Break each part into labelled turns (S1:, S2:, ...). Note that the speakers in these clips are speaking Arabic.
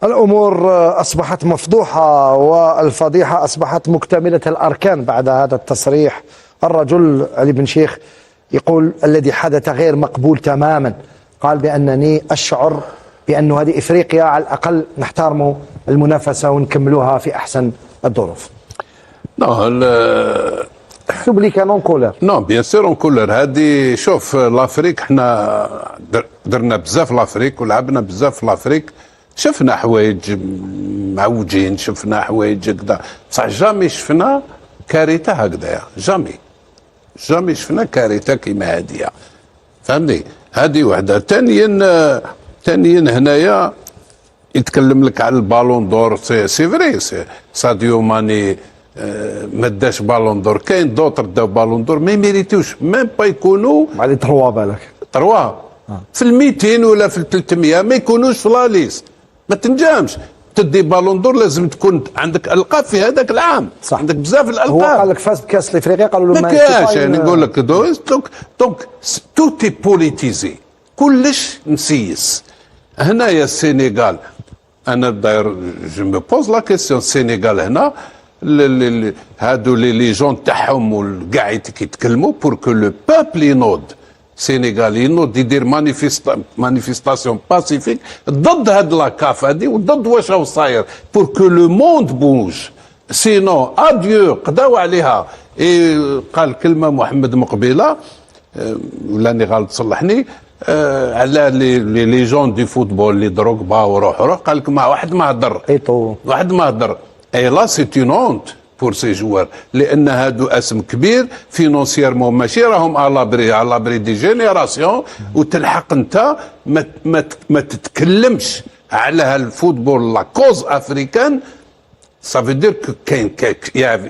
S1: الأمور أصبحت مفضوحة والفضيحة أصبحت مكتملة الأركان بعد هذا التصريح. الرجل علي بن شيخ يقول الذي حدث غير مقبول تماما. قال بأنني أشعر بأن هذه إفريقيا على الأقل نحترموا المنافسة ونكملوها في أحسن الظروف. سوبليك نون كولر.
S2: نو بيان سور اون كولر. هذه شوف لافريك حنا درنا بزاف لافريك ولعبنا بزاف لافريك، شفنا حوايج معوجين، شفنا حوايج هكذا، بصح جامي شفنا كارثه هكذايا، جامي شفنا كارثه كيما هاديه، فهمني؟ هذه وحده. ثانيا هنايا يتكلم لك على البالون دور، سي فري ساديو ماني ما داش بالون دور، كاين دوطر داو بالون دور ما يميريتوش ميم با يكونوا
S1: على تروا بالك
S2: في ال 200 ولا في ال 300 ما يكونوش في لا ليست، ما تنجمش تدي بالون دور، لازم تكون عندك القاب في هذاك العام.
S1: صح.
S2: عندك بزاف الالقاب.
S1: هو قال لك فاز بكاس افريقيا، قالوا له
S2: ما كاش، يعني نقول لك دونك تو تي بوليتيزي، كلش مسيس. هنايا السينيغال، انا داير جو مي بوز لا كيسيون، السينيغال هنا هادو لي جون تاعهم وكاع كيتكلموا بور كو لو بوبل ينوض، السينيغال ينوض يدير مانيفيستاسيون باسيفيك ضد هاد لاكاف هادي وضد واش راهو صاير، بور كو لو موند بوج، سينو اديو قداو عليها. قال كلمه محمد مقبله ولاني غلط صلحني، على لي جون دي فوتبول اللي دروغبا وروح قال لك ما واحد ما هضر اي لا سي اون اونت بور سي جوار، لان هادو اسم كبير فينونسيرمون، ماشي راهم على دي جينيراسيون، وتلحق انت ما تتكلمش على هالفوتبول لا كوز افريكان، سا في دير كو كاين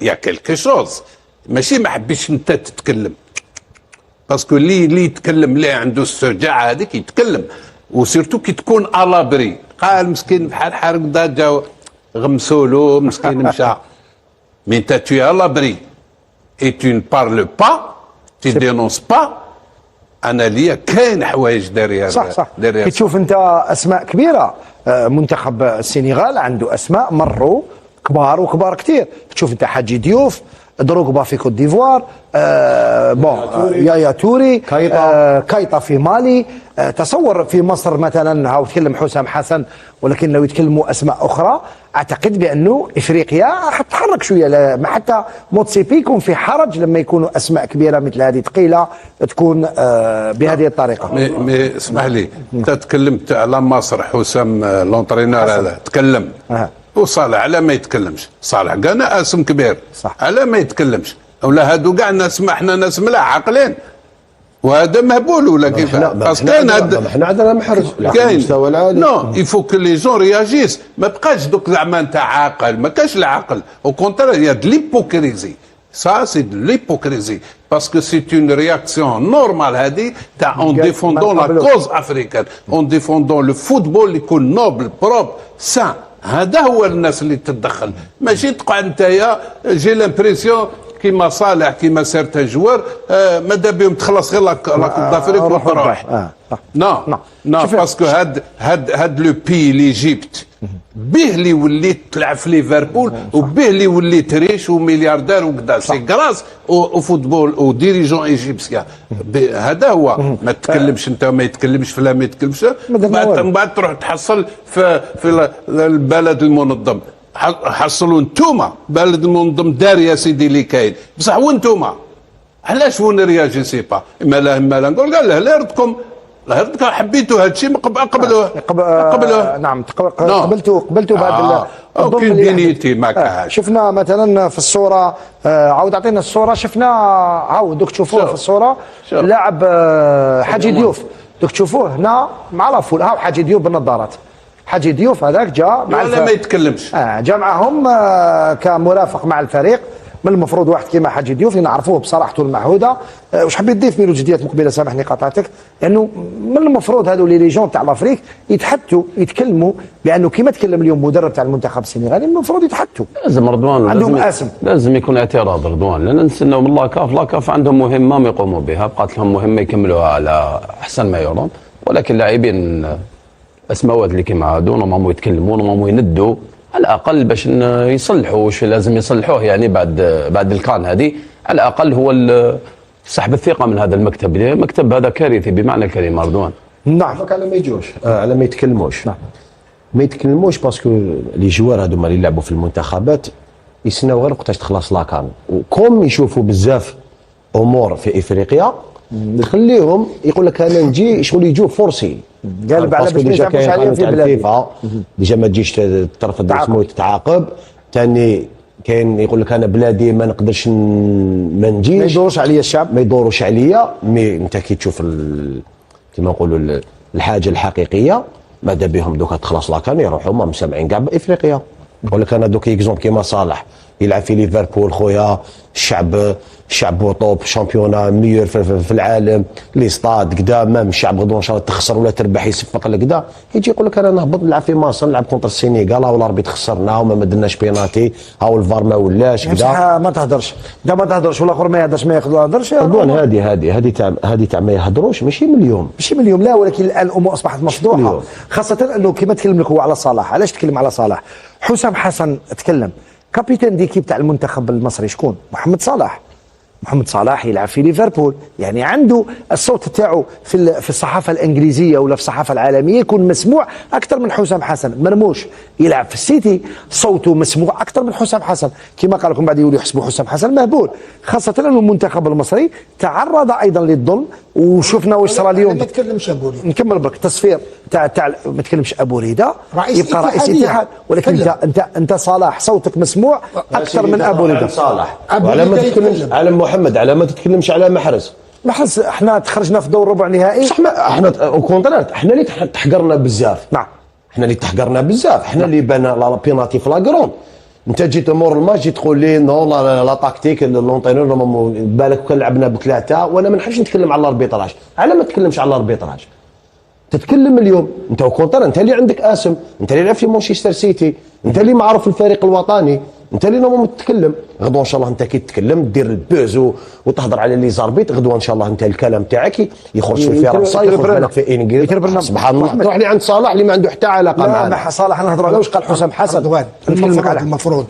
S2: يا كيلكو شوز، ماشي ما حبيتش انت تتكلم، باسكو اللي يتكلم اللي عنده الشجاعه هذيك يتكلم، وسيرتو كي تكون الابري. قال مسكين بحال حرق دا جاو غمسوا له مسكين مشى. مي تا تو الابري اي تو ne parles pas, tu dénonces pas. انا ليا كاين حوايج داريها.
S1: صح كي تشوف انت اسماء كبيره، منتخب السنغال عنده اسماء مروا كبار وكبار كثير. تشوف انت حاجي ديوف، دروغبا في كوت ديفوار، يايا توري، كايطا في مالي. تصور في مصر مثلا هاو تكلم حسام حسن، ولكن لو يتكلموا اسماء اخرى اعتقد بانه افريقيا حتتحرك شويه. ما حتى موتسيبي يكون في حرج لما يكونوا اسماء كبيره مثل هذه ثقيله تكون بهذه الطريقه.
S2: مي اسمح لي، انت تكلمت على مصر، حسام لونترينور هذا تكلم، وصالح على ما يتكلمش، صالح قالنا اسم كبير، صح، على ما يتكلمش، ولا هادو كاع ناس، ما احنا ناس ملاح عاقلين، وهذا مهبول ولا كيف؟ باسكو كاين
S3: احنا عندنا محرج
S2: كاين المستوى العالي. نو يفو كو لي جون رياجيس، ما بقاش دوك زعما انت عاقل، ما كاش العقل، او كونترير يا دو ليبوكريزي، سا سي دو ليبوكريزي، باسكو سي اون رياكسيون نورمال هذه تاع اون ديفوندون لا كوز افريكان، اون ديفوندون لو فوتبول اللي يكون نوبل بروب سان. هذا هو الناس اللي تتدخل، ماشي تقعد نتايا جي لامبريسيون كيما صالح كيما سيرتان جوار ماذا بهم تخلص غير لا كوب دافريك وتروح. نو باسكو هاد لو بي ليجيبت به اللي وليت تلعب في ليفربول، وبه اللي وليت ريش وملياردير وكذا، سي غراس او فوتبول او ديريجون ايجيبسيان. هذا هو. ما تتكلمش انت، ما يتكلمش فلا ما يتكلمش، من بعد تروح تحصل في البلد المنظم. حصلوا انتوما بلد المنظم دار يا سيدي اللي كاين، بصح وانتوما علاش وين رياجيسي با؟ اما لا نقول قال له لا يردكم، لا يردكم، حبيتوا هذا الشيء قبلوه.
S1: نعم قبلتوا بهذا
S2: اوكي دينيتي ما كاش.
S1: شفنا مثلا في الصوره، عاود اعطينا الصوره، شفنا عاود دوك تشوفوه في الصوره لاعب حاجي ديوف، دوك تشوفوه هنا مع لافول، هاو حاجي ديوف بالنظارات. حاجي ديوف هذاك جاء مع
S2: ولا ما يتكلمش،
S1: جاء معهم كمرافق مع الفريق. من المفروض واحد كيما حاجي ديوف اللي نعرفوه بصراحته المعهوده. واش حبيت تضيف ميلو جديات مقبله؟ سامحني قاطعتك، لانه من المفروض هذو لي ليجون تاع لافريك يتحدثوا يتكلموا، لانه كيما تكلم اليوم مدرب تاع المنتخب السنغالي المفروض يتحدثوا.
S3: لازم رضوان،
S1: عندهم اسم، لازم
S3: يكون اعتراض رضوان، لان نستناو من لاكاف عندهم مهمه ما يقوموا بها، بقات لهم مهمه يكملوها على احسن ما يرام، ولكن لاعبين اسماوات اللي كيما هادو نورمالمون يتكلموا نورمالمون يندوا على الاقل باش يصلحوا واش لازم يصلحوه يعني بعد الكان هذه. على الاقل هو سحب الثقه من هذا المكتب، المكتب هذا كارثي بمعنى الكلمه. رضوان
S1: نعم
S4: على ما يجوش على ما يتكلموش. نعم ما يتكلموش باسكو لي جوار هذوما اللي يلعبوا في المنتخبات يسناو غير وقتاش تخلص لاكان، وكم يشوفوا بزاف امور في افريقيا نخليهم يقول لك انا نجي شغل يجوا فورسي.
S1: قال على باش ما يتعبوش عليهم في بلاد
S4: ديجا ما تجيش ترفض اسمه تتعاقب. ثاني كاين يقول لك انا بلادي ما نقدرش ما نجيش،
S1: ما يدورش عليا الشعب،
S4: ما يدورش عليا. مي انت كي تشوف كما نقولوا الحاجه الحقيقيه ماذا بهم دوكا تخلص لاكان يروحوا ما مسامعين كاع بافريقيا. يقول لك انا دوك اكزومبل كيما صالح يلعب في ليفربول خويا، الشعب طوب شامبيونا ميور في العالم، لي ستاد كدا مام الشعب غدوه ان شاء الله تخسر ولا تربح يصفق لك كدا، يجي يقول لك انا نهبط نلعب في مصر نلعب كونتر السينيغال ولا ربي تخسرنا وما درناش بيناتي هاو الفار ما ولاش كدا.
S1: ما تهدرش دا ما تهدرش والاخر ما يهدرش ما يهدرش.
S4: رضوان هذه تاع ما يهدروش ماشي من اليوم
S1: لا، ولكن الان الامور اصبحت مفضوحه، خاصه انه كما تكلم لك هو على صلاح. علاش تكلم على صلاح؟ حسام حسن تكلم كابيتان ديكيب تاع المنتخب المصري شكون؟ محمد صلاح. محمد صلاح يلعب في ليفربول، يعني عنده الصوت تاعو في الصحافه الانجليزيه ولا في الصحافه العالميه يكون مسموع اكثر من حسام حسن. مرموش يلعب في السيتي صوته مسموع اكثر من حسام حسن، كما قال لكم بعد يقولوا يحسبوا حسام حسن مهبول، خاصه انه المنتخب المصري تعرض ايضا للظلم وشفنا واش صرا اليوم.
S5: ما تكلمش ابو ريده،
S1: نكمل برك التصفير تاع ما تكلمش ابو ريده يبقى رئيس اتحاد، ولكن انت صلاح صوتك مسموع اكثر من ابو ريده.
S4: صلاح على ما تتكلمش على محمد، على ما تتكلمش على محرز.
S1: احنا تخرجنا في دور ربع نهائي،
S4: احنا كونترات، احنا اللي تحقرنا بزاف.
S1: نعم
S4: احنا اللي تحقرنا بزاف، احنا اللي بان لا بيناتي فلاغرون. انت جيت مور الماتش جيت تقول لي نو لا تاكتيك لونطينور بالك كان لعبنا بثلاثه، وانا ما نحبش نتكلم على الاربيطراج. على ما تتكلمش على الاربيطراج تتكلم اليوم انت وكونتر، انت اللي عندك اسم، انت اللي لعب في مانشستر سيتي، انت اللي معروف الفريق الوطني، انت اللي نورمالمون تتكلم. غدوه ان شاء الله انت كي تتكلم دير البوز وتهضر على لي زاربيط، غدوه ان شاء الله انت الكلام تاعك يخرج في الفرنسا يخرج بالك في انجليزي. سبحان الله تروح لي عند صلاح اللي ما عنده حتى علاقه معنا.
S1: لا صلاح نهضروا على واش قال حسام حسن.
S5: المفروض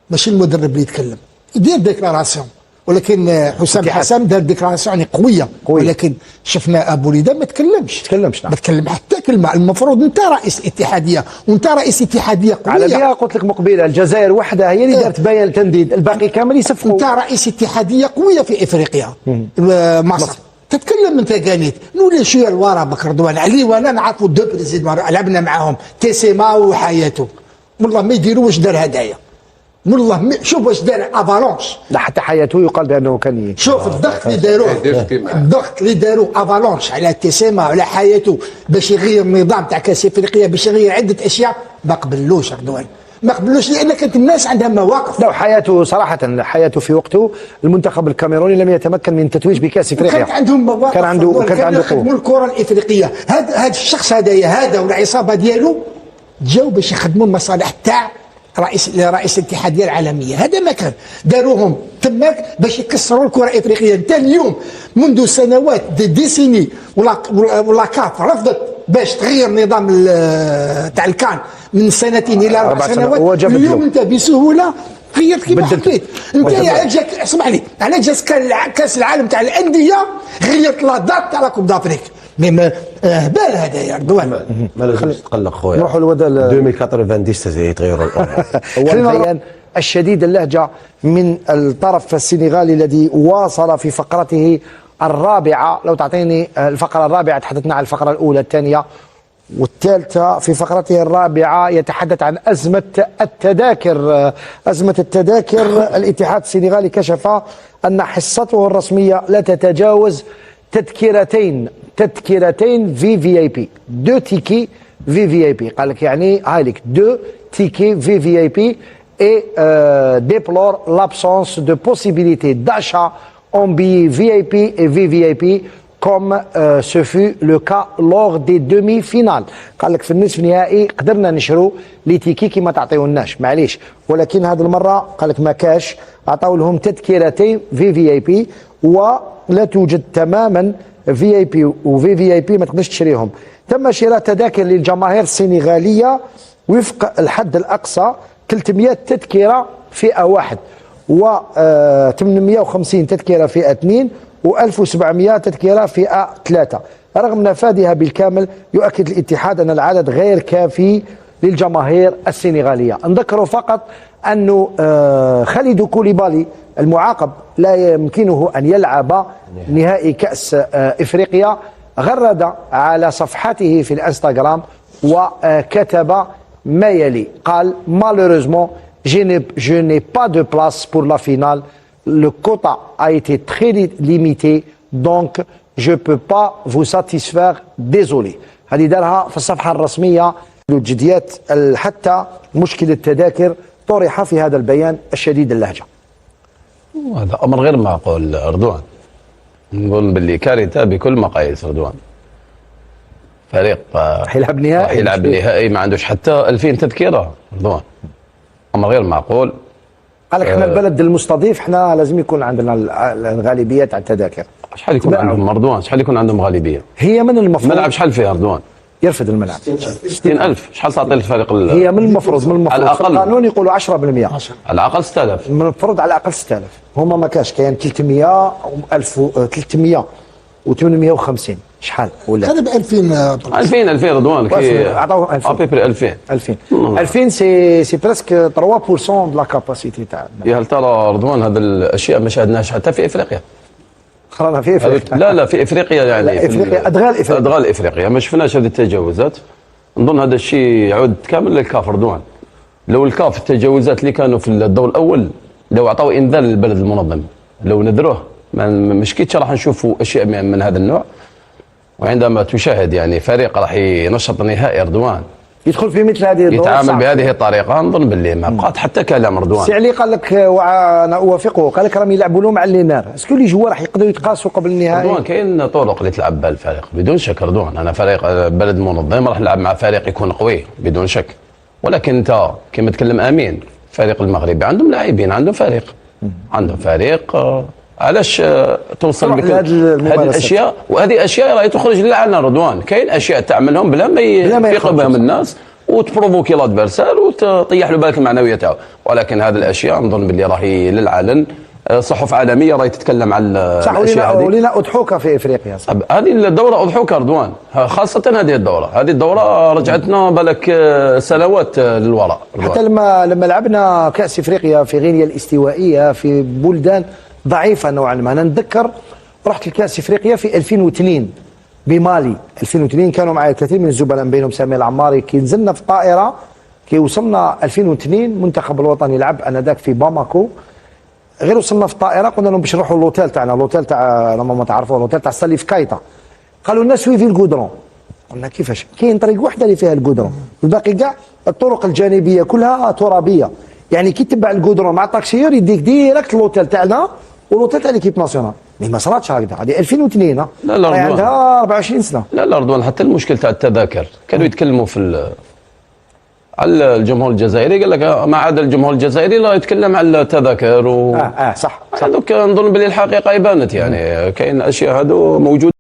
S5: ماشي المدرب اللي يتكلم يدير ديكلاراسيون، ولكن حسام حسن دار ديكلاراسيون يعني قويه، ولكن شفنا ابو ريده ما تكلمش.
S1: نعم.
S5: ما تكلم حتى كلمه. المفروض انت رئيس اتحاديه وانت رئيس اتحاديه قويه.
S1: على بها قلت لك مقبله الجزائر وحدها هي اللي دارت بيان تنديد، الباقي كامل يصفقوا.
S5: انت رئيس اتحاديه قويه في افريقيا مصر. تتكلم انت قانيت نولي شويه لورا بك رضوان علي وانا نعرفوا دو بريزيدون لعبنا معاهم تيسيما وحياته، والله ما يديروا واش دار هدايا، والله شوف واش دار افالونش.
S1: لا حتى حياته يقال بانه كان
S5: شوف الضغط اللي داروه، الضغط اللي داروه افالونش على تيسيما وعلى حياته باش يغير النظام تاع كاس افريقيا، باش يغير عده اشياء. ما قبلوش رضوان، ما قبلوش لان كانت الناس عندها مواقف.
S1: لا حياته صراحه حياته في وقته المنتخب الكاميروني لم يتمكن من التتويج بكاس افريقيا.
S5: كانت عندهم مواقف،
S1: كان عنده
S5: قوه. الكره الافريقيه هذا الشخص هذا والعصابه ديالو جاوا باش يخدموا المصالح تاع رئيس الاتحاديه العالميه. هذا ما كان داروهم تماك باش يكسروا الكره الافريقيه. انت اليوم منذ سنوات ديسيني ولا كاف رفضت باش تغير نظام تاع الكان من سنتين الى 4 سنوات. اليوم انت بسهوله غيرت كيما حكيت انت. جاك اسمح لي على جاز كاس العالم تاع الانديه غيرت لا دات تاع لا كوب دافريك. مي هبال هذا يا رضوان.
S4: ما لازمش تقلق خويا،
S1: نروحوا لودا
S4: 2090 يتغيروا الامور.
S1: خلينا البيان الشديد اللهجه من الطرف السنغالي الذي واصل في فقرته الرابعه. لو تعطيني الفقره الرابعه، تحدثنا عن الفقره الاولى الثانيه والثالثه. في فقرته الرابعه يتحدث عن ازمه التذاكر. الاتحاد السنغالي كشف ان حصته الرسميه لا تتجاوز تذكرتين في اي بي، 2 تيكي في اي بي. قال لك يعني هاي لك 2 تيكي في اي بي et déplore l'absence de possibilité d'achat en billets VIP et VVIP comme ce fut le cas lors des demi-finales. قال لك في النصف النهائي قدرنا نشرو لي تيكي كيما تعطيوناش معليش، ولكن هذه المره قال لك ما كاش، عطاو لهم تذكرتين في اي بي ولا توجد تماما في اي بي وفي اي بي ما تقدرش تشريهم. تم شراء تذاكر للجماهير السنغالية وفق الحد الأقصى 300 تذكرة فئة 1 و 850 تذكرة فئة 2 و1700 تذكرة فئة 3. رغم نفاذها بالكامل يؤكد الاتحاد أن العدد غير كافي للجماهير السنغالية. نذكر فقط أنه خالد كوليبالي المعاقب لا يمكنه أن يلعب نهائي كأس إفريقيا. غرد على صفحته في الانستغرام وكتب ما يلي، قال: malheureusement je n'ai pas de place pour la finale, le quota a été très limité donc je peux pas vous satisfaire, désolé. هذه دارها في الصفحة الرسمية للجديات. حتى مشكل التذاكر طرح في هذا البيان الشديد اللهجة.
S3: هذا أمر غير معقول رضوان، نقول باللي كارثة بكل مقاييس رضوان. فريق
S1: حيلعب نهائي،
S3: يلعب النهائي ما عندوش حتى 2000 تذكرة رضوان، أمر غير معقول.
S1: قال لك احنا البلد المستضيف احنا لازم يكون عندنا الغالبية تاع التذاكر.
S3: شحال يكون عندهم رضوان؟ شحال يكون عندهم غالبية؟
S1: هي من المفروض
S3: الملعب شحال فيها رضوان؟
S1: يرفد الملعب
S3: 60,000. شحال تعطي الفريق
S1: هي من المفروض
S3: على الأقل.
S1: في القانون يقولوا 10%،
S3: على الأقل 6000.
S1: من المفروض على الأقل 6000. هما ما كاش، كاين 300 و1300 و850 شحال ولا
S5: هذا ب
S3: 2000 رضوان كي
S1: عطاوه 2000
S3: ابيبري 2000
S1: 2000 سي بريسك 3% دو لا كاباسيتي تاع.
S3: يا هل ترى رضوان هذه الاشياء ما شاهدناش حتى في افريقيا؟
S1: خلانا في افريقيا.
S3: لا في افريقيا يعني
S1: لا، افريقيا ادغال افريقيا ما شفناش هذه التجاوزات. نظن هذا الشيء يعود كامل للكاف رضوان. لو الكاف التجاوزات اللي كانوا في الدور الاول لو عطاو انذار للبلد المنظم، لو نذروه مش كيتش راح نشوفوا اشياء من هذا النوع. وعندما تشاهد يعني فريق راح ينشط نهائي رضوان يدخل في مثل هذه الظروف
S3: يتعامل بهذه الطريقه، نظن باللي ما بقات حتى كلام رضوان.
S1: سي علي قال لك وانا اوافقه، قال لك راهم يلعبوا لهم على النار. اسكو لي جوا راح يقدروا يتقاسوا قبل النهائي؟
S3: رضوان كاين طرق اللي تلعب بها الفريق بدون شك رضوان. انا فريق بلد منظم راح نلعب مع فريق يكون قوي بدون شك، ولكن انت كما تكلم امين الفريق المغربي عندهم لاعبين، عندهم فريق علاش توصل بك هذه الاشياء؟ وهذه اشياء راهي تخرج للعلن رضوان. كاين اشياء تعملهم بلا ما يفيق بهم الناس وتبروفوكي لادفيرسار وتطيح له بالك المعنويه تاعو، ولكن هذه الاشياء نظن باللي راهي للعلن. صحف عالميه راهي تتكلم على الاشياء هذه.
S1: ولينا اضحوكه في افريقيا صح.
S3: هذه الدوره اضحوكه رضوان، خاصه هذه الدوره رجعتنا بالك سنوات للوراء.
S1: حتى لما لعبنا كاس افريقيا في غينيا الاستوائيه في بلدان ضعيفه نوعا ما. انا نتذكر رحت لكاس افريقيا في 2002 بمالي. 2002 كانوا معي كثير من الزملاء بينهم سامي العماري. كي نزلنا في الطائره كي وصلنا 2002 المنتخب الوطني يلعب انذاك في باماكو. غير وصلنا في الطائره قلنا لهم باش نروحوا اللوتيل تاعنا، اللوتيل تاع ما تعرفوه، اللوتيل تاع سالي في كايتا. قالوا لنا سويفي الكودرون. قلنا كيفاش؟ كاين طريق واحده اللي فيها الكودرون، الباقي كاع الطرق الجانبيه كلها ترابيه. يعني كي تتبع الكودرون مع الطاكسيور يديك ديريكت اللوتيل تاعنا واللوتيل تاع ليكيب ناسيونال. ما صراتش هكذا، هذه 2002
S3: لا
S1: عندها 24 سنه.
S3: لا رضوان، حتى المشكل تاع التذاكر كانوا يتكلموا على الجمهور الجزائري، قال لك ما عدا الجمهور الجزائري لا يتكلم على التذاكر
S1: صح.
S3: هذوك نظن باللي الحقيقه يبانت يعني كاين اشياء هذو موجوده.